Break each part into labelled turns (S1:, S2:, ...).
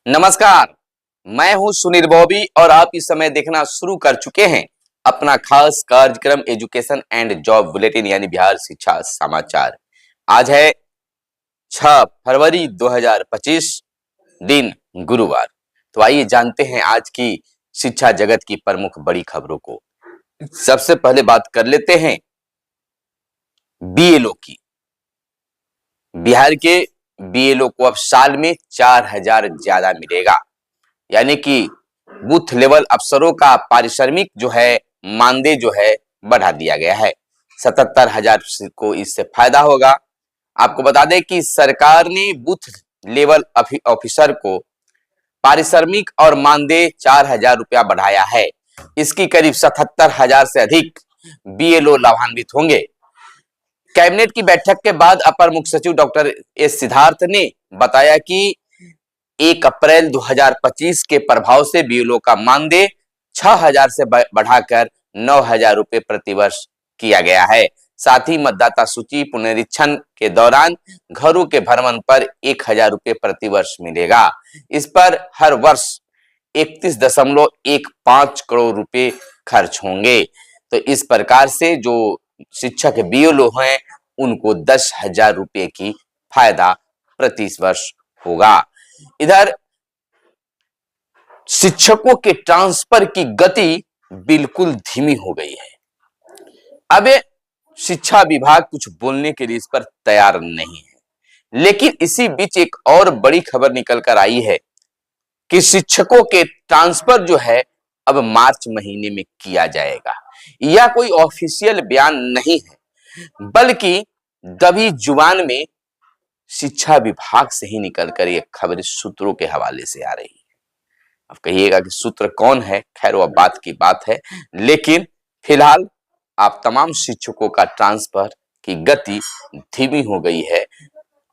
S1: नमस्कार, मैं हूं सुनील बॉबी और आप इस समय देखना शुरू कर चुके हैं अपना खास कार्यक्रम एजुकेशन एंड जॉब बुलेटिन यानी बिहार शिक्षा समाचार। आज है 6 फरवरी 2025 दिन गुरुवार। तो आइए जानते हैं आज की शिक्षा जगत की प्रमुख बड़ी खबरों को। सबसे पहले बात कर लेते हैं बीएलओ की। बिहार के बीएलओ को अब साल में 4,000 ज्यादा मिलेगा, यानी कि बूथ लेवल अफसरों का पारिश्रमिक जो है मानदेय जो है बढ़ा दिया गया है। 77,000 को इससे फायदा होगा। आपको बता दें कि सरकार ने बूथ लेवल ऑफिसर को पारिश्रमिक और मानदेय 4,000 रुपया बढ़ाया है। इसकी करीब 77,000 से अधिक बीएलओ लाभान्वित होंगे। कैबिनेट की बैठक के बाद अपर मुख्य सचिव डॉक्टर एस सिद्धार्थ ने बताया कि 1 अप्रैल 2025 के प्रभाव से बीएलओ का मानदेय 6,000 से बढ़ाकर 9,000 रुपए प्रतिवर्ष किया गया है। साथ ही मतदाता सूची पुनरीक्षण के दौरान घरों के भ्रमण पर 1,000 रुपए प्रतिवर्ष मिलेगा। इस पर हर वर्ष 31.15 करोड़ रुपए खर्च होंगे। तो इस प्रकार से जो शिक्षक बीएलओ हैं उनको 10,000 रुपए की फायदा प्रति वर्ष होगा। इधर शिक्षकों के ट्रांसफर की गति बिल्कुल धीमी हो गई है। अब शिक्षा विभाग कुछ बोलने के लिए इस पर तैयार नहीं है, लेकिन इसी बीच एक और बड़ी खबर निकल कर आई है कि शिक्षकों के ट्रांसफर जो है अब मार्च महीने में किया जाएगा। यह कोई ऑफिशियल बयान नहीं है, बल्कि दबी जुबान में शिक्षा विभाग से ही निकलकर ये खबर सूत्रों के हवाले से आ रही है। अब कहिएगा कि सूत्र कौन है, खैर वह बात की बात है, लेकिन फिलहाल आप तमाम शिक्षकों का ट्रांसफर की गति धीमी हो गई है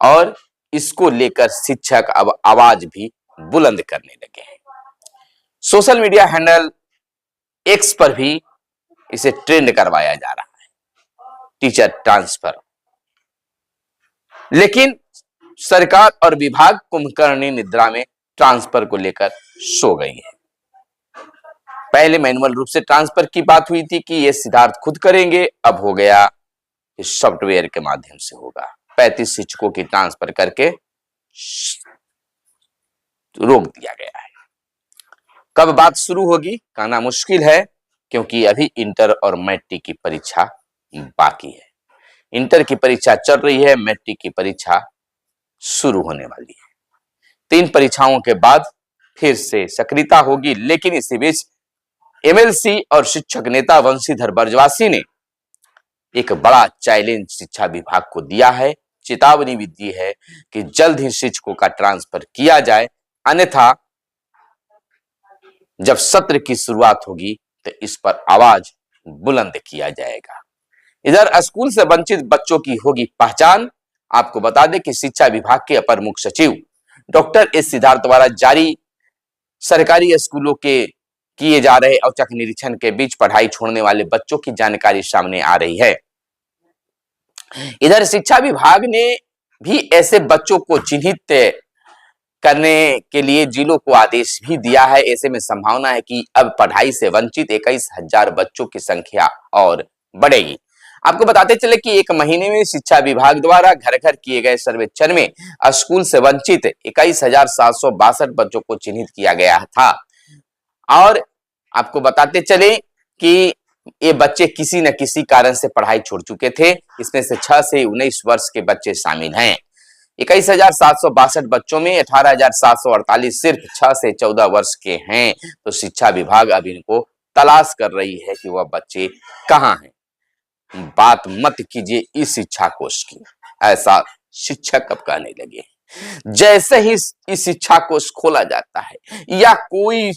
S1: और इसको लेकर शिक्षक अब आवाज भी बुलंद करने लगे हैं। सोशल मीडिया हैंडल एक्स पर भी इसे ट्रेंड करवाया जा रहा है, टीचर ट्रांसफर। लेकिन सरकार और विभाग कुंभकर्णी निद्रा में ट्रांसफर को लेकर सो गई है। पहले मैनुअल रूप से ट्रांसफर की बात हुई थी कि ये सिद्धार्थ खुद करेंगे, अब हो गया इस सॉफ्टवेयर के माध्यम से होगा। 35 शिक्षकों की ट्रांसफर करके रोक दिया गया है। कब बात शुरू होगी कहना मुश्किल है, क्योंकि अभी इंटर और मैट्रिक की परीक्षा बाकी है। इंटर की परीक्षा चल रही है, मैट्रिक की परीक्षा शुरू होने वाली है। 3 परीक्षाओं के बाद फिर से सक्रियता होगी, लेकिन इसी बीच एमएलसी और शिक्षक नेता वंशीधर बरजवासी ने एक बड़ा चैलेंज शिक्षा विभाग को दिया है। चेतावनी भी दी है कि जल्द ही शिक्षकों का ट्रांसफर किया जाए, अन्यथा जब सत्र की शुरुआत होगी तो इस पर आवाज बुलंद किया जाएगा। इधर स्कूल से वंचित बच्चों की होगी पहचान। आपको बता दें कि शिक्षा विभाग के अपर मुख्य सचिव डॉक्टर एस सिद्धार्थ द्वारा जारी सरकारी स्कूलों के किए जा रहे औचक निरीक्षण के बीच पढ़ाई छोड़ने वाले बच्चों की जानकारी सामने आ रही है। इधर शिक्षा विभाग ने भी ऐसे बच्चों को चिन्हित करने के लिए जिलों को आदेश भी दिया है। ऐसे में संभावना है कि अब पढ़ाई से वंचित 21,000 बच्चों की संख्या और बढ़ेगी। आपको बताते चले कि 1 महीने में शिक्षा विभाग द्वारा घर घर किए गए सर्वेक्षण में स्कूल से वंचित 21,762 बच्चों को चिन्हित किया गया था। और आपको बताते चले कि ये बच्चे किसी न किसी कारण से पढ़ाई छोड़ चुके थे। इसमें से 6 से 19 वर्ष के बच्चे शामिल हैं। 21,762 बच्चों में 18,748 सिर्फ 6 से 14 वर्ष के हैं। तो शिक्षा विभाग अब इनको तलाश कर रही है कि वह बच्चे कहां हैं। बात मत कीजिए इस शिक्षा कोष की, ऐसा शिक्षक अब कहने लगे। जैसे ही इस शिक्षा कोष खोला जाता है या कोई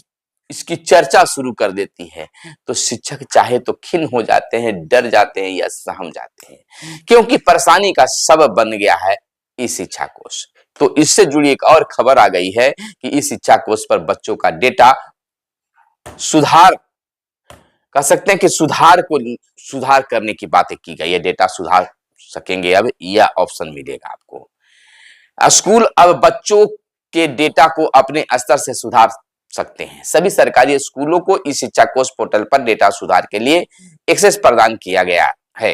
S1: इसकी चर्चा शुरू कर देती है तो शिक्षक चाहे तो खिन्न हो जाते हैं, डर जाते हैं या सहम जाते हैं, क्योंकि परेशानी का सबब बन गया है इस शिक्षा कोष। तो इससे जुड़ी एक और खबर आ गई है कि इस शिक्षा कोष पर बच्चों का डेटा सुधार कह सकते हैं कि सुधार करने की बातें की गई है। डेटा सुधार सकेंगे अब, यह ऑप्शन मिलेगा आपको। स्कूल अब बच्चों के डेटा को अपने स्तर से सुधार सकते हैं। सभी सरकारी स्कूलों को ई शिक्षा कोष पोर्टल पर डेटा सुधार के लिए एक्सेस प्रदान किया गया है।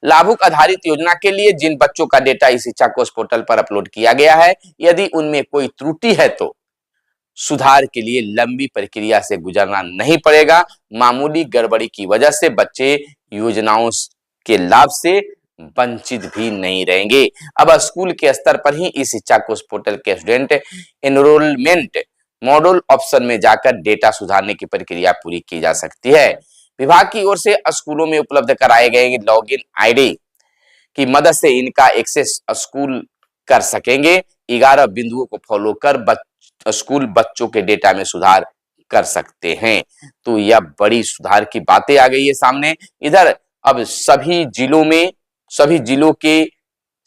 S1: लाभुक आधारित योजना के लिए जिन बच्चों का डेटा ई शिक्षा कोष पोर्टल पर अपलोड किया गया है, यदि उनमें कोई त्रुटि है तो सुधार के लिए लंबी प्रक्रिया से गुजरना नहीं पड़ेगा। मामूली गड़बड़ी की वजह से बच्चे योजनाओं के लाभ से वंचित भी नहीं रहेंगे। अब स्कूल के स्तर पर ही इस शिक्षा कोष पोर्टल के स्टूडेंट एनरोलमेंट मॉड्यूल ऑप्शन में जाकर डेटा सुधारने की प्रक्रिया पूरी की जा सकती है। विभाग की ओर से स्कूलों में उपलब्ध कराए गए लॉगिन आईडी की मदद से इनका एक्सेस स्कूल कर सकेंगे। 11 बिंदुओं को फॉलो कर स्कूल बच्चों के डेटा में सुधार कर सकते हैं। तो यह बड़ी सुधार की बातें आ गई है सामने। इधर अब सभी जिलों के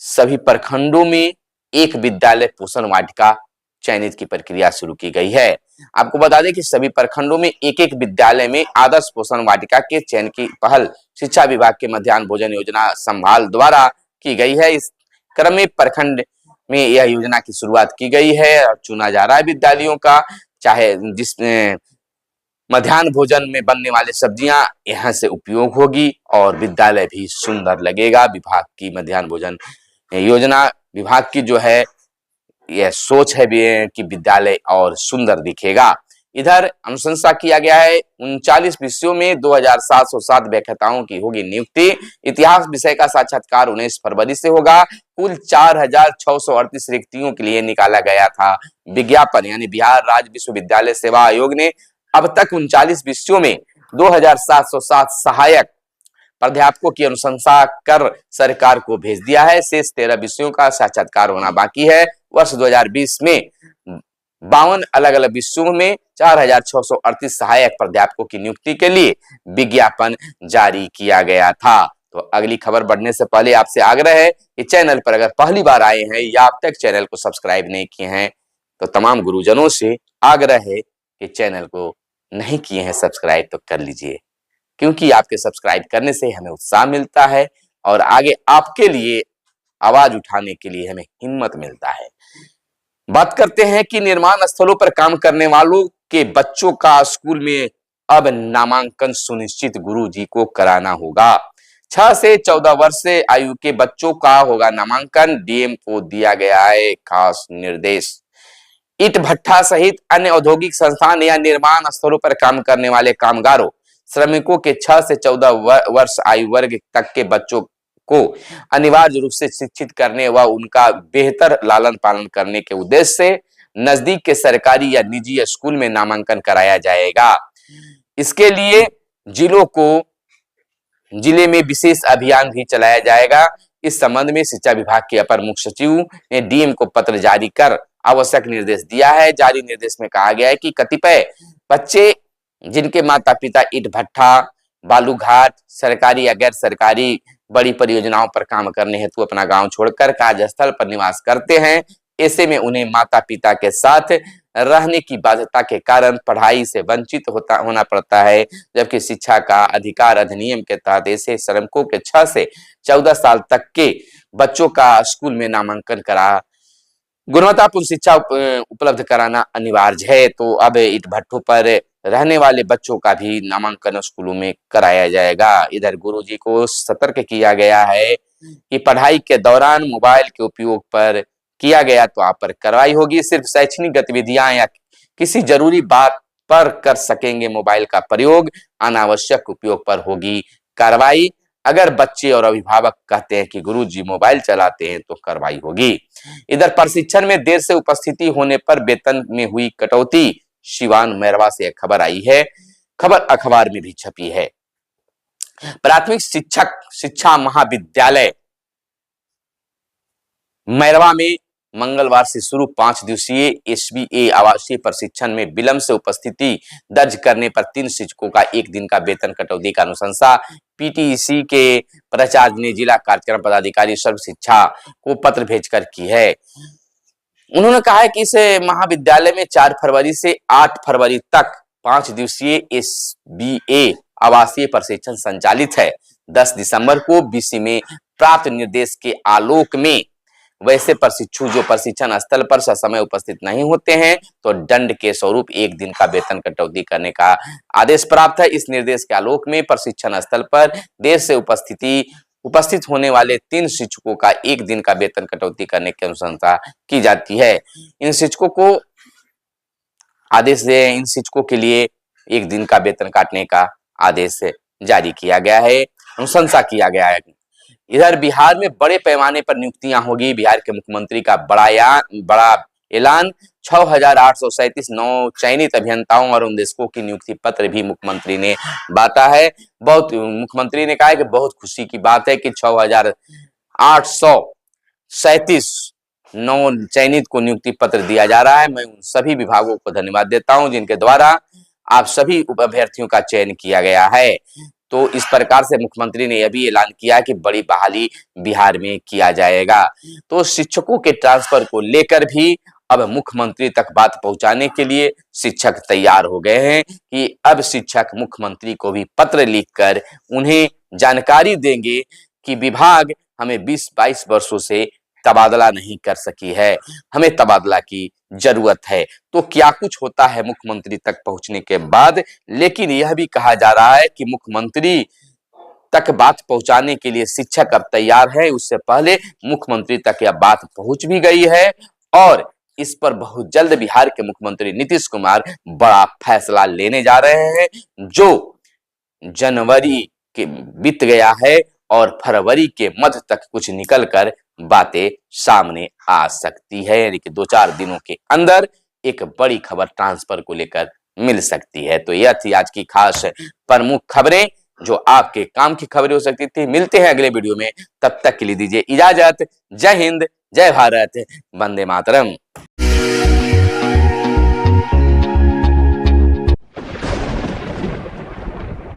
S1: सभी प्रखंडों में एक विद्यालय पोषण वाटिका चयनित की प्रक्रिया शुरू की गई है। आपको बता दें कि सभी प्रखंडों में एक विद्यालय में आदर्श पोषण वाटिका के चयन की पहल शिक्षा विभाग के मध्याह्न भोजन योजना संभाल द्वारा की गई है। इस क्रम में प्रखंड में यह योजना की शुरुआत की गई है और चुना जा रहा है विद्यालयों का, चाहे जिसमें मध्याह्न भोजन में बनने वाली सब्जियां यहाँ से उपयोग होगी और विद्यालय भी सुंदर लगेगा। विभाग की मध्याह्न भोजन योजना विभाग की जो है यह सोच है कि विद्यालय और सुंदर दिखेगा। इधर अनुशंसा किया गया है 39 विषयों में 2707 व्याख्याताओं की होगी नियुक्ति। इतिहास विषय का साक्षात्कार 19 फरवरी से होगा। कुल 4638 रिक्तियों के लिए निकाला गया था विज्ञापन। यानी बिहार राज्य विश्वविद्यालय सेवा आयोग ने अब तक 39 विषयों में 2707 सहायक प्राध्यापकों की अनुशंसा कर सरकार को भेज दिया है। शेष 13 विषयों का साक्षात्कार होना बाकी है। वर्ष 2020 में 52 अलग अलग विषयों में 4638 सहायक प्राध्यापकों की नियुक्ति के लिए विज्ञापन जारी किया गया था। तो अगली खबर बढ़ने से पहले आपसे आग्रह है कि चैनल पर अगर पहली बार आए हैं या अब तक चैनल को सब्सक्राइब नहीं किए हैं तो तमाम गुरुजनों से आग्रह है कि चैनल को नहीं किए हैं सब्सक्राइब तो कर लीजिए, क्योंकि आपके सब्सक्राइब करने से हमें उत्साह मिलता है और आगे आपके लिए आवाज उठाने के लिए हमें हिम्मत मिलता है। बात करते हैं कि निर्माण स्थलों पर काम करने वालों के बच्चों का स्कूल में अब नामांकन सुनिश्चित गुरुजी को कराना होगा। 6 से 14 वर्ष से आयु के बच्चों का होगा नामांकन। डीएम को दिया गया है खास निर्देश। ईंट भट्ठा सहित अन्य औद्योगिक संस्थान या निर्माण स्थलों पर काम करने वाले कामगारों श्रमिकों के 6 से 14 वर्ष आयु वर्ग तक के बच्चों को अनिवार्य रूप से शिक्षित करने व उनका बेहतर लालन पालन करने के उद्देश्य से नजदीक के सरकारी या निजी स्कूल में नामांकन कराया जाएगा। इसके लिए जिले में विशेष अभियान भी चलाया जाएगा। इस संबंध में शिक्षा विभाग के अपर मुख्य सचिव ने डीएम को पत्र जारी कर आवश्यक निर्देश दिया है। जारी निर्देश में कहा गया है कि कतिपय बच्चे जिनके माता पिता ईंट भट्ठा, बालूघाट, सरकारी या गैर सरकारी बड़ी परियोजनाओं पर काम करने हेतु अपना गांव छोड़कर कार्यस्थल पर निवास करते हैं, ऐसे में उन्हें माता पिता के साथ रहने की बाध्यता के कारण पढ़ाई से वंचित होना पड़ता है। जबकि शिक्षा का अधिकार अधिनियम के तहत ऐसे श्रमिकों के 6 से 14 साल तक के बच्चों का स्कूल में नामांकन करा गुणवत्तापूर्ण शिक्षा उपलब्ध कराना अनिवार्य है। तो अब ईंट भट्ठों पर रहने वाले बच्चों का भी नामांकन स्कूलों में कराया जाएगा। इधर गुरुजी को सतर्क किया गया है कि पढ़ाई के दौरान मोबाइल के उपयोग पर किया गया तो आप पर कार्रवाई होगी। सिर्फ शैक्षणिक गतिविधियां या किसी जरूरी बात पर कर सकेंगे मोबाइल का प्रयोग, अनावश्यक उपयोग पर होगी कार्रवाई। अगर बच्चे और अभिभावक कहते हैं कि गुरुजी मोबाइल चलाते हैं तो कार्रवाई होगी। इधर प्रशिक्षण में देर से उपस्थिति होने पर वेतन में हुई कटौती। सिवान मैरवा से एक खबर आई है, खबर अखबार में भी छपी है। प्राथमिक शिक्षा महाविद्यालय मैरवा में मंगलवार से शुरू 5 दिवसीय एसबीए आवासीय प्रशिक्षण में विलंब से उपस्थिति दर्ज करने पर 3 शिक्षकों का 1 दिन का वेतन कटौती का अनुशंसा पीटीसी के प्राचार्य ने जिला कार्यक्रम पदाधिकारी सर्व शिक्षा को पत्र भेजकर की है। उन्होंने कहा है कि इस महाविद्यालय में 4 फरवरी से 8 फरवरी तक 5 दिवसीय एसबीए आवासीय प्रशिक्षण संचालित है। 10 दिसंबर को बीसी में प्राप्त निर्देश के आलोक में वैसे प्रशिक्षु जो प्रशिक्षण स्थल पर ससमय उपस्थित नहीं होते हैं तो दंड के स्वरूप 1 दिन का वेतन कटौती करने का आदेश प्राप्त है। इस निर्देश के आलोक में प्रशिक्षण स्थल पर देर से उपस्थित होने वाले 3 शिक्षकों का 1 दिन का वेतन कटौती करने की अनुशंसा की जाती है। इन शिक्षकों के लिए 1 दिन का वेतन काटने का आदेश जारी किया गया है, अनुशंसा किया गया है। इधर बिहार में बड़े पैमाने पर नियुक्तियां होगी। बिहार के मुख्यमंत्री का बड़ा ऐलान। 6,837 नौ चयनित अभियंताओं और उद्देश्यों की नियुक्ति पत्र भी मुख्यमंत्री ने बांटा है। मुख्यमंत्री ने कहा है कि बहुत खुशी की बात है कि 6,837 नौ चयनित को नियुक्ति पत्र दिया जा रहा है। मैं उन सभी विभागों को धन्यवाद देता हूं जिनके द्वारा आप सभी अभ्यर्थियों का चयन किया गया है। तो इस प्रकार से मुख्यमंत्री ने यह भी ऐलान किया कि बड़ी बहाली बिहार में किया जाएगा। तो शिक्षकों के ट्रांसफर को लेकर भी अब मुख्यमंत्री तक बात पहुंचाने के लिए शिक्षक तैयार हो गए हैं कि अब शिक्षक मुख्यमंत्री को भी पत्र लिखकर उन्हें जानकारी देंगे कि विभाग हमें 20-22 वर्षों से तबादला नहीं कर सकी है, हमें तबादला की जरूरत है। तो क्या कुछ होता है मुख्यमंत्री तक पहुंचने के बाद, लेकिन यह भी कहा जा रहा है कि मुख्यमंत्री तक बात पहुंचाने के लिए शिक्षक अब तैयार है। उससे पहले मुख्यमंत्री तक यह बात पहुंच भी गई है और इस पर बहुत जल्द बिहार के मुख्यमंत्री नीतीश कुमार बड़ा फैसला लेने जा रहे हैं, जो जनवरी के बीत गया है और फरवरी के मध्य तक कुछ निकलकर बातें सामने आ सकती है। यानी कि 2-4 दिनों के अंदर एक बड़ी खबर ट्रांसफर को लेकर मिल सकती है। तो यह थी आज की खास प्रमुख खबरें जो आपके काम की खबरें हो सकती थी। मिलते हैं अगले वीडियो में, तब तक के लिए दीजिए इजाजत। जय हिंद, जय भारत, वंदे मातरम।